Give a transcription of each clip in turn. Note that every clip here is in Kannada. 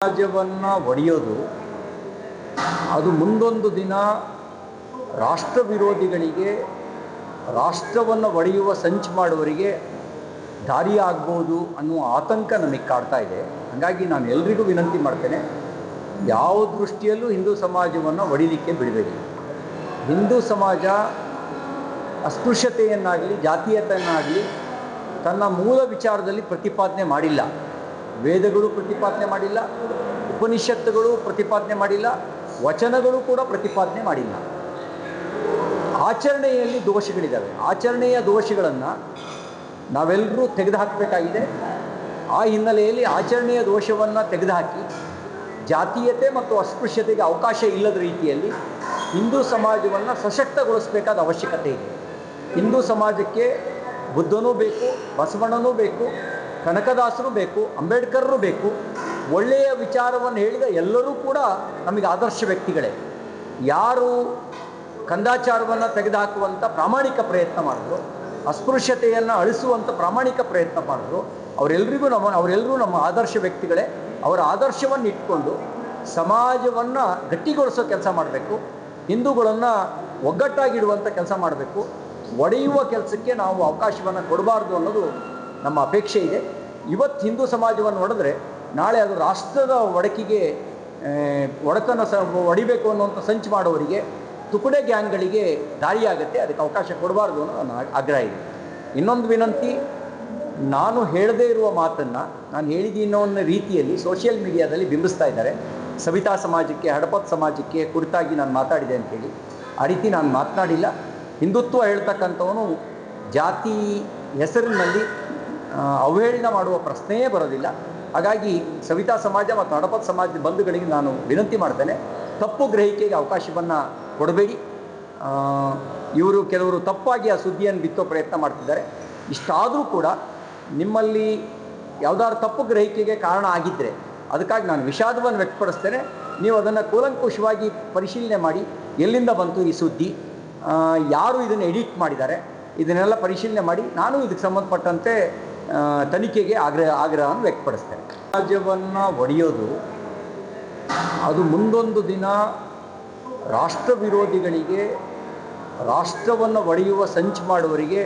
ರಾಜ್ಯವನ್ನು ಒಡೆಯೋದು ಅದು ಮುಂದೊಂದು ದಿನ ರಾಷ್ಟ್ರ ವಿರೋಧಿಗಳಿಗೆ, ರಾಷ್ಟ್ರವನ್ನು ಒಡೆಯುವ ಸಂಚು ಮಾಡುವವರಿಗೆ ದಾರಿ ಆಗ್ಬೋದು ಅನ್ನುವ ಆತಂಕ ನಮಗೆ ಕಾಡ್ತಾ ಇದೆ. ಹಾಗಾಗಿ ನಾನು ಎಲ್ರಿಗೂ ವಿನಂತಿ ಮಾಡ್ತೇನೆ, ಯಾವ ದೃಷ್ಟಿಯಲ್ಲೂ ಹಿಂದೂ ಸಮಾಜವನ್ನು ಒಡಿಲಿಕ್ಕೆ ಬಿಡಬೇಡಿ. ಹಿಂದೂ ಸಮಾಜ ಅಸ್ಪೃಶ್ಯತೆಯನ್ನಾಗಲಿ ಜಾತೀಯತೆಯನ್ನಾಗಲಿ ತನ್ನ ಮೂಲ ವಿಚಾರದಲ್ಲಿ ಪ್ರತಿಪಾದನೆ ಮಾಡಿಲ್ಲ. ವೇದಗಳು ಪ್ರತಿಪಾದನೆ ಮಾಡಿಲ್ಲ, ಉಪನಿಷತ್ತುಗಳು ಪ್ರತಿಪಾದನೆ ಮಾಡಿಲ್ಲ, ವಚನಗಳು ಕೂಡ ಪ್ರತಿಪಾದನೆ ಮಾಡಿಲ್ಲ. ಆಚರಣೆಯಲ್ಲಿ ದೋಷಗಳಿದ್ದಾವೆ. ಆಚರಣೆಯ ದೋಷಗಳನ್ನು ನಾವೆಲ್ಲರೂ ತೆಗೆದುಹಾಕಬೇಕಾಗಿದೆ. ಆ ಹಿನ್ನೆಲೆಯಲ್ಲಿ ಆಚರಣೆಯ ದೋಷವನ್ನು ತೆಗೆದುಹಾಕಿ ಜಾತೀಯತೆ ಮತ್ತು ಅಸ್ಪೃಶ್ಯತೆಗೆ ಅವಕಾಶ ಇಲ್ಲದ ರೀತಿಯಲ್ಲಿ ಹಿಂದೂ ಸಮಾಜವನ್ನು ಸಶಕ್ತಗೊಳಿಸಬೇಕಾದ ಅವಶ್ಯಕತೆ ಇದೆ. ಹಿಂದೂ ಸಮಾಜಕ್ಕೆ ಬುದ್ಧನೂ ಬೇಕು, ಬಸವಣ್ಣನೂ ಬೇಕು, ಕನಕದಾಸರು ಬೇಕು, ಅಂಬೇಡ್ಕರರು ಬೇಕು. ಒಳ್ಳೆಯ ವಿಚಾರವನ್ನು ಹೇಳಿದ ಎಲ್ಲರೂ ಕೂಡ ನಮಗೆ ಆದರ್ಶ ವ್ಯಕ್ತಿಗಳೇ. ಯಾರು ಕಂದಾಚಾರವನ್ನು ತೆಗೆದುಹಾಕುವಂಥ ಪ್ರಾಮಾಣಿಕ ಪ್ರಯತ್ನ ಮಾಡಿದ್ರು, ಅಸ್ಪೃಶ್ಯತೆಯನ್ನು ಅಳಿಸುವಂಥ ಪ್ರಾಮಾಣಿಕ ಪ್ರಯತ್ನ ಮಾಡಿದ್ರು, ಅವರೆಲ್ಲರೂ ನಮ್ಮ ಆದರ್ಶ ವ್ಯಕ್ತಿಗಳೇ. ಅವರ ಆದರ್ಶವನ್ನು ಇಟ್ಕೊಂಡು ಸಮಾಜವನ್ನು ಗಟ್ಟಿಗೊಳಿಸೋ ಕೆಲಸ ಮಾಡಬೇಕು. ಹಿಂದೂಗಳನ್ನು ಒಗ್ಗಟ್ಟಾಗಿಡುವಂಥ ಕೆಲಸ ಮಾಡಬೇಕು. ಒಡೆಯುವ ಕೆಲಸಕ್ಕೆ ನಾವು ಅವಕಾಶವನ್ನು ಕೊಡಬಾರ್ದು ಅನ್ನೋದು ನಮ್ಮ ಅಪೇಕ್ಷೆ ಇದೆ. ಇವತ್ತು ಹಿಂದೂ ಸಮಾಜವನ್ನು ಒಡೆದ್ರೆ ನಾಳೆ ಅದು ರಾಷ್ಟ್ರದ ಒಡಕನ್ನು ಒಡಿಬೇಕು ಅನ್ನುವಂಥ ಸಂಚು ಮಾಡುವವರಿಗೆ, ತುಕಡೆ ಗ್ಯಾಂಗ್ಗಳಿಗೆ ದಾರಿಯಾಗುತ್ತೆ. ಅದಕ್ಕೆ ಅವಕಾಶ ಕೊಡಬಾರ್ದು ಅನ್ನೋ ನನ್ನ ಆಗ್ರಹ ಇದೆ. ಇನ್ನೊಂದು ವಿನಂತಿ, ನಾನು ಹೇಳದೇ ಇರುವ ಮಾತನ್ನು ನಾನು ಹೇಳಿದ್ದೀನಿ ಅನ್ನೋ ರೀತಿಯಲ್ಲಿ ಸೋಷಿಯಲ್ ಮೀಡಿಯಾದಲ್ಲಿ ಬಿಂಬಿಸ್ತಾ ಇದ್ದಾರೆ. ಸವಿತಾ ಸಮಾಜಕ್ಕೆ, ಹಡಪದ್ ಸಮಾಜಕ್ಕೆ ಕುರಿತಾಗಿ ನಾನು ಮಾತಾಡಿದೆ ಅಂತೇಳಿ. ಆ ರೀತಿ ನಾನು ಮಾತನಾಡಿಲ್ಲ. ಹಿಂದುತ್ವ ಹೇಳ್ತಕ್ಕಂಥವನು ಜಾತಿ ಹೆಸರಿನಲ್ಲಿ ಅವಹೇಳನ ಮಾಡುವ ಪ್ರಶ್ನೆಯೇ ಬರೋದಿಲ್ಲ. ಹಾಗಾಗಿ ಸವಿತಾ ಸಮಾಜ ಮತ್ತು ಹಡಪದ್ ಸಮಾಜದ ಬಂಧುಗಳಿಗೆ ನಾನು ವಿನಂತಿ ಮಾಡ್ತೇನೆ, ತಪ್ಪು ಗ್ರಹಿಕೆಗೆ ಅವಕಾಶವನ್ನು ಕೊಡಬೇಡಿ. ಕೆಲವರು ತಪ್ಪಾಗಿ ಆ ಸುದ್ದಿಯನ್ನು ಬಿತ್ತೋ ಪ್ರಯತ್ನ ಮಾಡ್ತಿದ್ದಾರೆ. ಇಷ್ಟಾದರೂ ಕೂಡ ನಿಮ್ಮಲ್ಲಿ ಯಾವುದಾದ್ರು ತಪ್ಪು ಗ್ರಹಿಕೆಗೆ ಕಾರಣ ಆಗಿದ್ದರೆ ಅದಕ್ಕಾಗಿ ನಾನು ವಿಷಾದವನ್ನು ವ್ಯಕ್ತಪಡಿಸ್ತೇನೆ. ನೀವು ಅದನ್ನು ಕೂಲಂಕುಷವಾಗಿ ಪರಿಶೀಲನೆ ಮಾಡಿ, ಎಲ್ಲಿಂದ ಬಂತು ಈ ಸುದ್ದಿ, ಯಾರು ಇದನ್ನು ಎಡಿಟ್ ಮಾಡಿದ್ದಾರೆ, ಇದನ್ನೆಲ್ಲ ಪರಿಶೀಲನೆ ಮಾಡಿ ನಾನು ಇದಕ್ಕೆ ಸಂಬಂಧಪಟ್ಟಂತೆ ತನಿಖೆಗೆ ಆಗ್ರಹವನ್ನು ವ್ಯಕ್ತಪಡಿಸ್ತೇನೆ. ರಾಜ್ಯವನ್ನು ಒಡೆಯೋದು ಅದು ಮುಂದೊಂದು ದಿನ ರಾಷ್ಟ್ರ ವಿರೋಧಿಗಳಿಗೆ, ರಾಷ್ಟ್ರವನ್ನು ಒಡೆಯುವ ಸಂಚು ಮಾಡುವವರಿಗೆ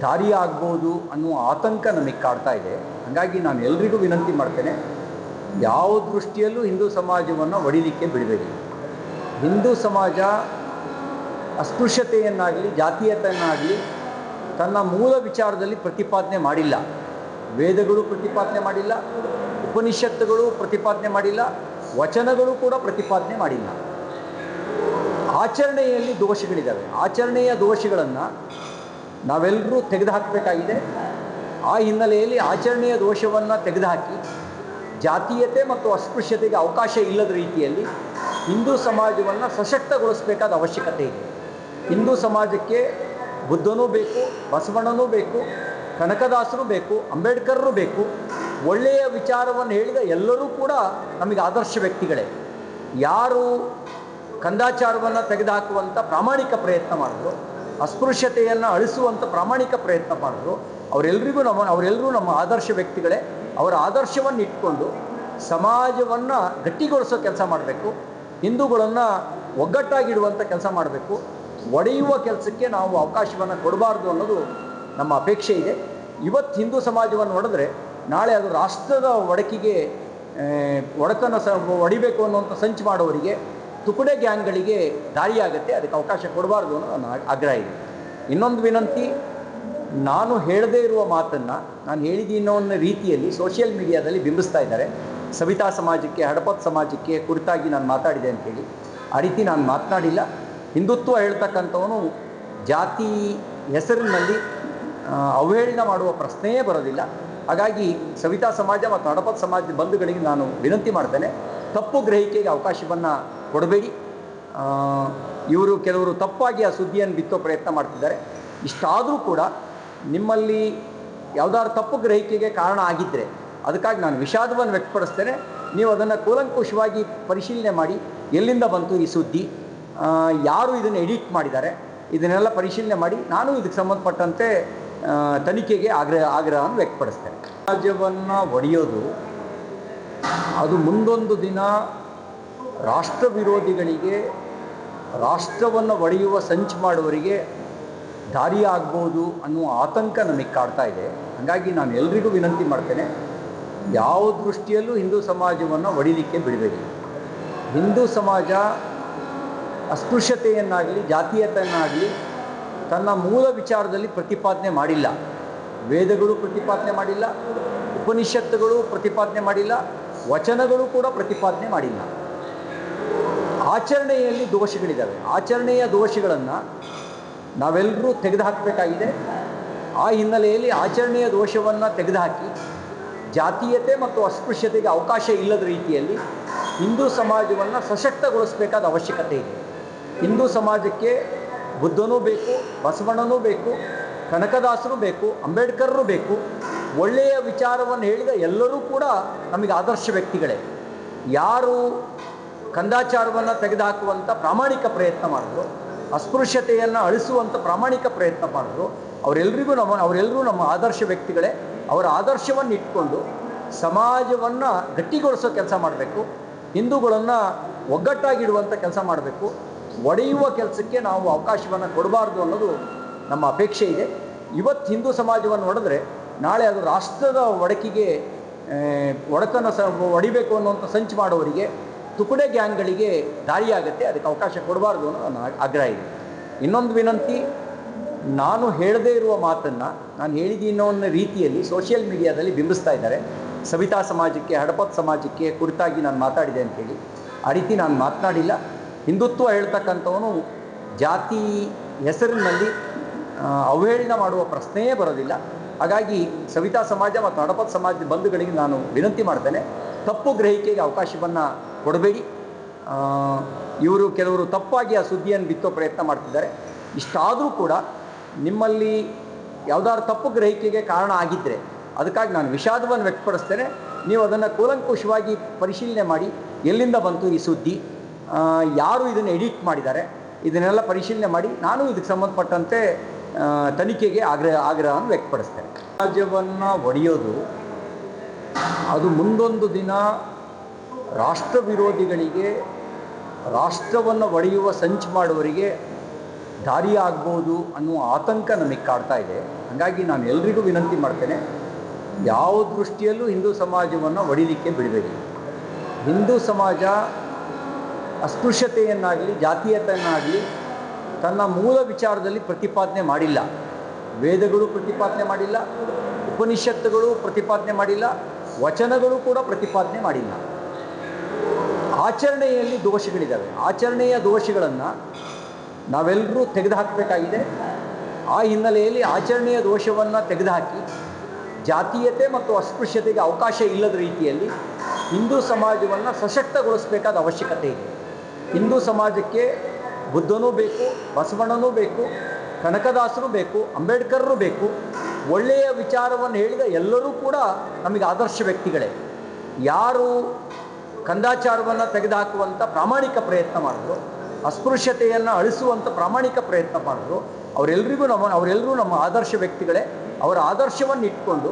ದಾರಿ ಆಗ್ಬೋದು ಅನ್ನುವ ಆತಂಕ ನಮಗೆ ಕಾಡ್ತಾ ಇದೆ. ಹಾಗಾಗಿ ನಾನು ಎಲ್ರಿಗೂ ವಿನಂತಿ ಮಾಡ್ತೇನೆ, ಯಾವ ದೃಷ್ಟಿಯಲ್ಲೂ ಹಿಂದೂ ಸಮಾಜವನ್ನು ಒಡಿಲಿಕ್ಕೆ ಬಿಡಬೇಡಿ. ಹಿಂದೂ ಸಮಾಜ ಅಸ್ಪೃಶ್ಯತೆಯನ್ನಾಗಲಿ ಜಾತೀಯತೆಯನ್ನಾಗಲಿ ತನ್ನ ಮೂಲ ವಿಚಾರದಲ್ಲಿ ಪ್ರತಿಪಾದನೆ ಮಾಡಿಲ್ಲ. ವೇದಗಳು ಪ್ರತಿಪಾದನೆ ಮಾಡಿಲ್ಲ, ಉಪನಿಷತ್ತುಗಳು ಪ್ರತಿಪಾದನೆ ಮಾಡಿಲ್ಲ, ವಚನಗಳು ಕೂಡ ಪ್ರತಿಪಾದನೆ ಮಾಡಿಲ್ಲ. ಆಚರಣೆಯಲ್ಲಿ ದೋಷಗಳಿದ್ದಾವೆ. ಆಚರಣೆಯ ದೋಷಗಳನ್ನು ನಾವೆಲ್ಲರೂ ತೆಗೆದುಹಾಕಬೇಕಾಗಿದೆ. ಆ ಹಿನ್ನೆಲೆಯಲ್ಲಿ ಆಚರಣೆಯ ದೋಷವನ್ನು ತೆಗೆದುಹಾಕಿ ಜಾತೀಯತೆ ಮತ್ತು ಅಸ್ಪೃಶ್ಯತೆಗೆ ಅವಕಾಶ ಇಲ್ಲದ ರೀತಿಯಲ್ಲಿ ಹಿಂದೂ ಸಮಾಜವನ್ನು ಸಶಕ್ತಗೊಳಿಸಬೇಕಾದ ಅವಶ್ಯಕತೆ ಇದೆ. ಹಿಂದೂ ಸಮಾಜಕ್ಕೆ ಬುದ್ಧನೂ ಬೇಕು, ಬಸವಣ್ಣನೂ ಬೇಕು, ಕನಕದಾಸರು ಬೇಕು, ಅಂಬೇಡ್ಕರರು ಬೇಕು. ಒಳ್ಳೆಯ ವಿಚಾರವನ್ನು ಹೇಳಿದ ಎಲ್ಲರೂ ಕೂಡ ನಮಗೆ ಆದರ್ಶ ವ್ಯಕ್ತಿಗಳೇ. ಯಾರು ಕಂದಾಚಾರವನ್ನು ತೆಗೆದುಹಾಕುವಂಥ ಪ್ರಾಮಾಣಿಕ ಪ್ರಯತ್ನ ಮಾಡಿದ್ರು, ಅಸ್ಪೃಶ್ಯತೆಯನ್ನು ಅಳಿಸುವಂಥ ಪ್ರಾಮಾಣಿಕ ಪ್ರಯತ್ನ ಮಾಡಿದ್ರು, ಅವರೆಲ್ಲರೂ ನಮ್ಮ ಆದರ್ಶ ವ್ಯಕ್ತಿಗಳೇ. ಅವರ ಆದರ್ಶವನ್ನು ಇಟ್ಕೊಂಡು ಸಮಾಜವನ್ನು ಗಟ್ಟಿಗೊಳಿಸೋ ಕೆಲಸ ಮಾಡಬೇಕು. ಹಿಂದೂಗಳನ್ನು ಒಗ್ಗಟ್ಟಾಗಿಡುವಂಥ ಕೆಲಸ ಮಾಡಬೇಕು. ಒಡೆಯುವ ಕೆಲಸಕ್ಕೆ ನಾವು ಅವಕಾಶವನ್ನು ಕೊಡಬಾರ್ದು ಅನ್ನೋದು ನಮ್ಮ ಅಪೇಕ್ಷೆ ಇದೆ. ಇವತ್ತು ಹಿಂದೂ ಸಮಾಜವನ್ನು ಒಡೆದ್ರೆ ನಾಳೆ ಅದು ರಾಷ್ಟ್ರದ ಒಡಕನ್ನು ಒಡಿಬೇಕು ಅನ್ನುವಂಥ ಸಂಚು ಮಾಡುವವರಿಗೆ, ತುಕಡೆ ಗ್ಯಾಂಗ್ಗಳಿಗೆ ದಾರಿಯಾಗುತ್ತೆ. ಅದಕ್ಕೆ ಅವಕಾಶ ಕೊಡಬಾರ್ದು ಅನ್ನೋ ನನ್ನ ಆಗ್ರಹ ಇದೆ. ಇನ್ನೊಂದು ವಿನಂತಿ, ನಾನು ಹೇಳದೇ ಇರುವ ಮಾತನ್ನು ನಾನು ಹೇಳಿದ್ದೀನಿ ಅನ್ನೋ ರೀತಿಯಲ್ಲಿ ಸೋಷಿಯಲ್ ಮೀಡಿಯಾದಲ್ಲಿ ಬಿಂಬಿಸ್ತಾ ಇದ್ದಾರೆ. ಸವಿತಾ ಸಮಾಜಕ್ಕೆ, ಹಡಪದ್ ಸಮಾಜಕ್ಕೆ ಕುರಿತಾಗಿ ನಾನು ಮಾತಾಡಿದೆ ಅಂತೇಳಿ. ಆ ರೀತಿ ನಾನು ಮಾತನಾಡಿಲ್ಲ. ಹಿಂದುತ್ವ ಹೇಳ್ತಕ್ಕಂಥವನು ಜಾತಿ ಹೆಸರಿನಲ್ಲಿ ಅವಹೇಳನ ಮಾಡುವ ಪ್ರಶ್ನೆಯೇ ಬರೋದಿಲ್ಲ. ಹಾಗಾಗಿ ಸವಿತಾ ಸಮಾಜ ಮತ್ತು ಹಡಪದ್ ಸಮಾಜದ ಬಂಧುಗಳಿಗೆ ನಾನು ವಿನಂತಿ ಮಾಡ್ತೇನೆ, ತಪ್ಪು ಗ್ರಹಿಕೆಗೆ ಅವಕಾಶವನ್ನು ಕೊಡಬೇಡಿ. ಕೆಲವರು ತಪ್ಪಾಗಿ ಆ ಸುದ್ದಿಯನ್ನು ಬಿತ್ತೋ ಪ್ರಯತ್ನ ಮಾಡ್ತಿದ್ದಾರೆ. ಇಷ್ಟಾದರೂ ಕೂಡ ನಿಮ್ಮಲ್ಲಿ ಯಾವುದಾದ್ರು ತಪ್ಪು ಗ್ರಹಿಕೆಗೆ ಕಾರಣ ಆಗಿದ್ದರೆ ಅದಕ್ಕಾಗಿ ನಾನು ವಿಷಾದವನ್ನು ವ್ಯಕ್ತಪಡಿಸ್ತೇನೆ. ನೀವು ಅದನ್ನು ಕೂಲಂಕುಷವಾಗಿ ಪರಿಶೀಲನೆ ಮಾಡಿ, ಎಲ್ಲಿಂದ ಬಂತು ಈ ಸುದ್ದಿ, ಯಾರು ಇದನ್ನು ಎಡಿಟ್ ಮಾಡಿದ್ದಾರೆ, ಇದನ್ನೆಲ್ಲ ಪರಿಶೀಲನೆ ಮಾಡಿ ನಾನು ಇದಕ್ಕೆ ಸಂಬಂಧಪಟ್ಟಂತೆ ತನಿಖೆಗೆ ಆಗ್ರಹವನ್ನು ವ್ಯಕ್ತಪಡಿಸ್ತೇನೆ. ರಾಜ್ಯವನ್ನು ಒಡೆಯೋದು ಅದು ಮುಂದೊಂದು ದಿನ ರಾಷ್ಟ್ರ ವಿರೋಧಿಗಳಿಗೆ, ರಾಷ್ಟ್ರವನ್ನು ಒಡೆಯುವ ಸಂಚು ಮಾಡುವವರಿಗೆ ದಾರಿಯಾಗ್ಬೋದು ಅನ್ನುವ ಆತಂಕ ನನಗೆ ಕಾಡ್ತಾ ಇದೆ. ಹಾಗಾಗಿ ನಾನು ಎಲ್ರಿಗೂ ವಿನಂತಿ ಮಾಡ್ತೇನೆ, ಯಾವ ದೃಷ್ಟಿಯಲ್ಲೂ ಹಿಂದೂ ಸಮಾಜವನ್ನು ಒಡಿಲಿಕ್ಕೆ ಬಿಡಬೇಡಿ. ಹಿಂದೂ ಸಮಾಜ ಅಸ್ಪೃಶ್ಯತೆಯನ್ನಾಗಲಿ ಜಾತೀಯತೆಯನ್ನಾಗಲಿ ತನ್ನ ಮೂಲ ವಿಚಾರದಲ್ಲಿ ಪ್ರತಿಪಾದನೆ ಮಾಡಿಲ್ಲ. ವೇದಗಳು ಪ್ರತಿಪಾದನೆ ಮಾಡಿಲ್ಲ, ಉಪನಿಷತ್ತುಗಳು ಪ್ರತಿಪಾದನೆ ಮಾಡಿಲ್ಲ, ವಚನಗಳು ಕೂಡ ಪ್ರತಿಪಾದನೆ ಮಾಡಿಲ್ಲ. ಆಚರಣೆಯಲ್ಲಿ ದೋಷಗಳಿದ್ದಾವೆ. ಆಚರಣೆಯ ದೋಷಗಳನ್ನು ನಾವೆಲ್ಲರೂ ತೆಗೆದುಹಾಕಬೇಕಾಗಿದೆ. ಆ ಹಿನ್ನೆಲೆಯಲ್ಲಿ ಆಚರಣೆಯ ದೋಷವನ್ನು ತೆಗೆದುಹಾಕಿ ಜಾತೀಯತೆ ಮತ್ತು ಅಸ್ಪೃಶ್ಯತೆಗೆ ಅವಕಾಶ ಇಲ್ಲದ ರೀತಿಯಲ್ಲಿ ಹಿಂದೂ ಸಮಾಜವನ್ನು ಸಶಕ್ತಗೊಳಿಸಬೇಕಾದ ಅವಶ್ಯಕತೆ ಇದೆ. ಹಿಂದೂ ಸಮಾಜಕ್ಕೆ ಬುದ್ಧನೂ ಬೇಕು, ಬಸವಣ್ಣನೂ ಬೇಕು, ಕನಕದಾಸರು ಬೇಕು, ಅಂಬೇಡ್ಕರರು ಬೇಕು. ಒಳ್ಳೆಯ ವಿಚಾರವನ್ನು ಹೇಳಿದ ಎಲ್ಲರೂ ಕೂಡ ನಮಗೆ ಆದರ್ಶ ವ್ಯಕ್ತಿಗಳೇ. ಯಾರು ಕಂದಾಚಾರವನ್ನು ತೆಗೆದುಹಾಕುವಂಥ ಪ್ರಾಮಾಣಿಕ ಪ್ರಯತ್ನ ಮಾಡಿದ್ರು, ಅಸ್ಪೃಶ್ಯತೆಯನ್ನು ಅಳಿಸುವಂಥ ಪ್ರಾಮಾಣಿಕ ಪ್ರಯತ್ನ ಮಾಡಿದ್ರು, ಅವರೆಲ್ಲರೂ ನಮ್ಮ ಆದರ್ಶ ವ್ಯಕ್ತಿಗಳೇ. ಅವರ ಆದರ್ಶವನ್ನು ಇಟ್ಕೊಂಡು ಸಮಾಜವನ್ನು ಗಟ್ಟಿಗೊಳಿಸೋ ಕೆಲಸ ಮಾಡಬೇಕು. ಹಿಂದೂಗಳನ್ನು ಒಗ್ಗಟ್ಟಾಗಿಡುವಂಥ ಕೆಲಸ ಮಾಡಬೇಕು. ಒಡೆಯುವ ಕೆಲಸಕ್ಕೆ ನಾವು ಅವಕಾಶವನ್ನು ಕೊಡಬಾರ್ದು ಅನ್ನೋದು ನಮ್ಮ ಅಪೇಕ್ಷೆ ಇದೆ. ಇವತ್ತು ಹಿಂದೂ ಸಮಾಜವನ್ನು ಒಡೆದ್ರೆ ನಾಳೆ ಅದು ರಾಷ್ಟ್ರದ ಒಡೆತನ ಒಡಿಬೇಕು ಅನ್ನುವಂಥ ಸಂಚು ಮಾಡೋವರಿಗೆ, ತುಕಡೆ ಗ್ಯಾಂಗ್ಗಳಿಗೆ ದಾರಿಯಾಗುತ್ತೆ. ಅದಕ್ಕೆ ಅವಕಾಶ ಕೊಡಬಾರ್ದು ಅನ್ನೋ ನನ್ನ ಆಗ್ರಹ ಇದೆ. ಇನ್ನೊಂದು ವಿನಂತಿ, ನಾನು ಹೇಳದೇ ಇರುವ ಮಾತನ್ನು ನಾನು ಹೇಳಿದ್ದೀನೋ ಅನ್ನೋ ರೀತಿಯಲ್ಲಿ ಸೋಷಿಯಲ್ ಮೀಡಿಯಾದಲ್ಲಿ ಬಿಂಬಿಸ್ತಾ ಇದ್ದಾರೆ. ಸವಿತಾ ಸಮಾಜಕ್ಕೆ, ಹಡಪದ್ ಸಮಾಜಕ್ಕೆ ಕುರಿತಾಗಿ ನಾನು ಮಾತಾಡಿದೆ ಅಂಥೇಳಿ. ಆ ರೀತಿ ನಾನು ಮಾತನಾಡಿಲ್ಲ. ಹಿಂದುತ್ವ ಹೇಳ್ತಕ್ಕಂಥವನು ಜಾತಿ ಹೆಸರಿನಲ್ಲಿ ಅವಹೇಳನ ಮಾಡುವ ಪ್ರಶ್ನೆಯೇ ಬರೋದಿಲ್ಲ. ಹಾಗಾಗಿ ಸವಿತಾ ಸಮಾಜ ಮತ್ತು ಹಡಪದ್ ಸಮಾಜದ ಬಂಧುಗಳಿಗೆ ನಾನು ವಿನಂತಿ ಮಾಡ್ತೇನೆ, ತಪ್ಪು ಗ್ರಹಿಕೆಗೆ ಅವಕಾಶವನ್ನು ಕೊಡಬೇಡಿ. ಕೆಲವರು ತಪ್ಪಾಗಿ ಆ ಸುದ್ದಿಯನ್ನು ಬಿತ್ತೋ ಪ್ರಯತ್ನ ಮಾಡ್ತಿದ್ದಾರೆ. ಇಷ್ಟಾದರೂ ಕೂಡ ನಿಮ್ಮಲ್ಲಿ ಯಾವುದಾದ್ರು ತಪ್ಪು ಗ್ರಹಿಕೆಗೆ ಕಾರಣ ಆಗಿದ್ದರೆ ಅದಕ್ಕಾಗಿ ನಾನು ವಿಷಾದವನ್ನು ವ್ಯಕ್ತಪಡಿಸ್ತೇನೆ. ನೀವು ಅದನ್ನು ಕೂಲಂಕುಷವಾಗಿ ಪರಿಶೀಲನೆ ಮಾಡಿ, ಎಲ್ಲಿಂದ ಬಂತು ಈ ಸುದ್ದಿ, ಯಾರು ಇದನ್ನು ಎಡಿಟ್ ಮಾಡಿದ್ದಾರೆ, ಇದನ್ನೆಲ್ಲ ಪರಿಶೀಲನೆ ಮಾಡಿ ನಾನು ಇದಕ್ಕೆ ಸಂಬಂಧಪಟ್ಟಂತೆ ತನಿಖೆಗೆ ಆಗ್ರಹವನ್ನು ವ್ಯಕ್ತಪಡಿಸ್ತೇನೆ. ಸಮಾಜವನ್ನು ಒಡೆಯೋದು ಅದು ಮುಂದೊಂದು ದಿನ ರಾಷ್ಟ್ರ ವಿರೋಧಿಗಳಿಗೆ, ರಾಷ್ಟ್ರವನ್ನು ಒಡೆಯುವ ಸಂಚು ಮಾಡುವವರಿಗೆ ದಾರಿಯಾಗ್ಬೋದು ಅನ್ನುವ ಆತಂಕ ನನಗೆ ಕಾಡ್ತಾ ಇದೆ. ಹಾಗಾಗಿ ನಾನು ಎಲ್ರಿಗೂ ವಿನಂತಿ ಮಾಡ್ತೇನೆ, ಯಾವ ದೃಷ್ಟಿಯಲ್ಲೂ ಹಿಂದೂ ಸಮಾಜವನ್ನು ಒಡಿಲಿಕ್ಕೆ ಬಿಡಬೇಡಿ. ಹಿಂದೂ ಸಮಾಜ ಅಸ್ಪೃಶ್ಯತೆಯನ್ನಾಗಲಿ ಜಾತೀಯತೆಯನ್ನಾಗಲಿ ತನ್ನ ಮೂಲ ವಿಚಾರದಲ್ಲಿ ಪ್ರತಿಪಾದನೆ ಮಾಡಿಲ್ಲ. ವೇದಗಳು ಪ್ರತಿಪಾದನೆ ಮಾಡಿಲ್ಲ, ಉಪನಿಷತ್ತುಗಳು ಪ್ರತಿಪಾದನೆ ಮಾಡಿಲ್ಲ, ವಚನಗಳು ಕೂಡ ಪ್ರತಿಪಾದನೆ ಮಾಡಿಲ್ಲ. ಆಚರಣೆಯಲ್ಲಿ ದೋಷಗಳಿದ್ದಾವೆ. ಆಚರಣೆಯ ದೋಷಗಳನ್ನು ನಾವೆಲ್ಲರೂ ತೆಗೆದುಹಾಕಬೇಕಾಗಿದೆ. ಆ ಹಿನ್ನೆಲೆಯಲ್ಲಿ ಆಚರಣೆಯ ದೋಷವನ್ನು ತೆಗೆದುಹಾಕಿ ಜಾತೀಯತೆ ಮತ್ತು ಅಸ್ಪೃಶ್ಯತೆಗೆ ಅವಕಾಶ ಇಲ್ಲದ ರೀತಿಯಲ್ಲಿ ಹಿಂದೂ ಸಮಾಜವನ್ನು ಸಶಕ್ತಗೊಳಿಸಬೇಕಾದ ಅವಶ್ಯಕತೆ ಇದೆ. ಹಿಂದೂ ಸಮಾಜಕ್ಕೆ ಬುದ್ಧನೂ ಬೇಕು, ಬಸವಣ್ಣನೂ ಬೇಕು, ಕನಕದಾಸರು ಬೇಕು, ಅಂಬೇಡ್ಕರರು ಬೇಕು. ಒಳ್ಳೆಯ ವಿಚಾರವನ್ನು ಹೇಳಿದ ಎಲ್ಲರೂ ಕೂಡ ನಮಗೆ ಆದರ್ಶ ವ್ಯಕ್ತಿಗಳೇ. ಯಾರು ಕಂದಾಚಾರವನ್ನು ತೆಗೆದುಹಾಕುವಂಥ ಪ್ರಾಮಾಣಿಕ ಪ್ರಯತ್ನ ಮಾಡಿದ್ರು, ಅಸ್ಪೃಶ್ಯತೆಯನ್ನು ಅಳಿಸುವಂಥ ಪ್ರಾಮಾಣಿಕ ಪ್ರಯತ್ನ ಮಾಡಿದ್ರು, ಅವರೆಲ್ಲರೂ ನಮ್ಮ ಆದರ್ಶ ವ್ಯಕ್ತಿಗಳೇ. ಅವರ ಆದರ್ಶವನ್ನು ಇಟ್ಕೊಂಡು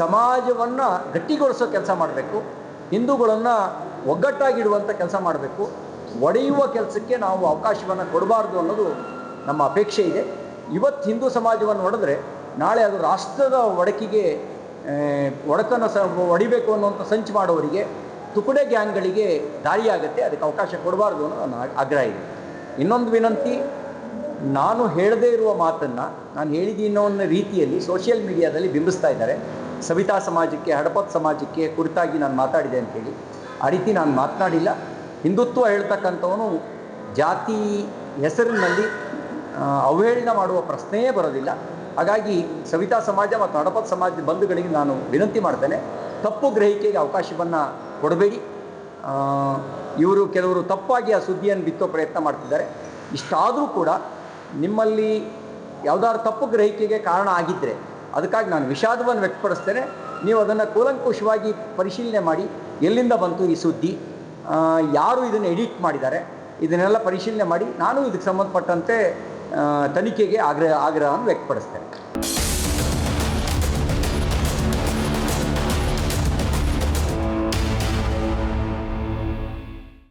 ಸಮಾಜವನ್ನು ಗಟ್ಟಿಗೊಳಿಸೋ ಕೆಲಸ ಮಾಡಬೇಕು. ಹಿಂದೂಗಳನ್ನು ಒಗ್ಗಟ್ಟಾಗಿಡುವಂಥ ಕೆಲಸ ಮಾಡಬೇಕು. ಒಡೆಯುವ ಕೆಲಸಕ್ಕೆ ನಾವು ಅವಕಾಶವನ್ನು ಕೊಡಬಾರ್ದು ಅನ್ನೋದು ನಮ್ಮ ಅಪೇಕ್ಷೆ ಇದೆ. ಇವತ್ತು ಹಿಂದೂ ಸಮಾಜವನ್ನು ಒಡೆದ್ರೆ ನಾಳೆ ಅದು ರಾಷ್ಟ್ರದ ಒಡೆತನ ಒಡಿಬೇಕು ಅನ್ನುವಂಥ ಸಂಚು ಮಾಡೋವರಿಗೆ, ತುಕಡೆ ಗ್ಯಾಂಗ್ಗಳಿಗೆ ದಾರಿಯಾಗುತ್ತೆ. ಅದಕ್ಕೆ ಅವಕಾಶ ಕೊಡಬಾರ್ದು ಅನ್ನೋ ನನ್ನ ಆಗ್ರಹ ಇದೆ. ಇನ್ನೊಂದು ವಿನಂತಿ, ನಾನು ಹೇಳದೇ ಇರುವ ಮಾತನ್ನು ನಾನು ಹೇಳಿದ್ದೀನೋ ಅನ್ನೋ ರೀತಿಯಲ್ಲಿ ಸೋಷಿಯಲ್ ಮೀಡಿಯಾದಲ್ಲಿ ಬಿಂಬಿಸ್ತಾ ಇದ್ದಾರೆ. ಸವಿತಾ ಸಮಾಜಕ್ಕೆ, ಹಡಪದ್ ಸಮಾಜಕ್ಕೆ ಕುರಿತಾಗಿ ನಾನು ಮಾತಾಡಿದೆ ಅಂಥೇಳಿ. ಆ ರೀತಿ ನಾನು ಮಾತನಾಡಿಲ್ಲ. ಹಿಂದುತ್ವ ಹೇಳ್ತಕ್ಕಂಥವನು ಜಾತಿ ಹೆಸರಿನಲ್ಲಿ ಅವಹೇಳನ ಮಾಡುವ ಪ್ರಶ್ನೆಯೇ ಬರೋದಿಲ್ಲ. ಹಾಗಾಗಿ ಸವಿತಾ ಸಮಾಜ ಮತ್ತು ಹಡಪದ್ ಸಮಾಜದ ಬಂಧುಗಳಿಗೆ ನಾನು ವಿನಂತಿ ಮಾಡ್ತೇನೆ, ತಪ್ಪು ಗ್ರಹಿಕೆಗೆ ಅವಕಾಶವನ್ನು ಕೊಡಬೇಡಿ. ಕೆಲವರು ತಪ್ಪಾಗಿ ಆ ಸುದ್ದಿಯನ್ನು ಬಿತ್ತೋ ಪ್ರಯತ್ನ ಮಾಡ್ತಿದ್ದಾರೆ. ಇಷ್ಟಾದರೂ ಕೂಡ ನಿಮ್ಮಲ್ಲಿ ಯಾವುದಾದ್ರು ತಪ್ಪು ಗ್ರಹಿಕೆಗೆ ಕಾರಣ ಆಗಿದ್ದರೆ ಅದಕ್ಕಾಗಿ ನಾನು ವಿಷಾದವನ್ನು ವ್ಯಕ್ತಪಡಿಸ್ತೇನೆ. ನೀವು ಅದನ್ನು ಕೂಲಂಕುಷವಾಗಿ ಪರಿಶೀಲನೆ ಮಾಡಿ, ಎಲ್ಲಿಂದ ಬಂತು ಈ ಸುದ್ದಿ, ಯಾರು ಇದನ್ನು ಎಡಿಟ್ ಮಾಡಿದ್ದಾರೆ, ಇದನ್ನೆಲ್ಲ ಪರಿಶೀಲನೆ ಮಾಡಿ ನಾನು ಇದಕ್ಕೆ ಸಂಬಂಧಪಟ್ಟಂತೆ ತನಿಖೆಗೆ ಆಗ್ರಹವನ್ನು ವ್ಯಕ್ತಪಡಿಸ್ತೇನೆ.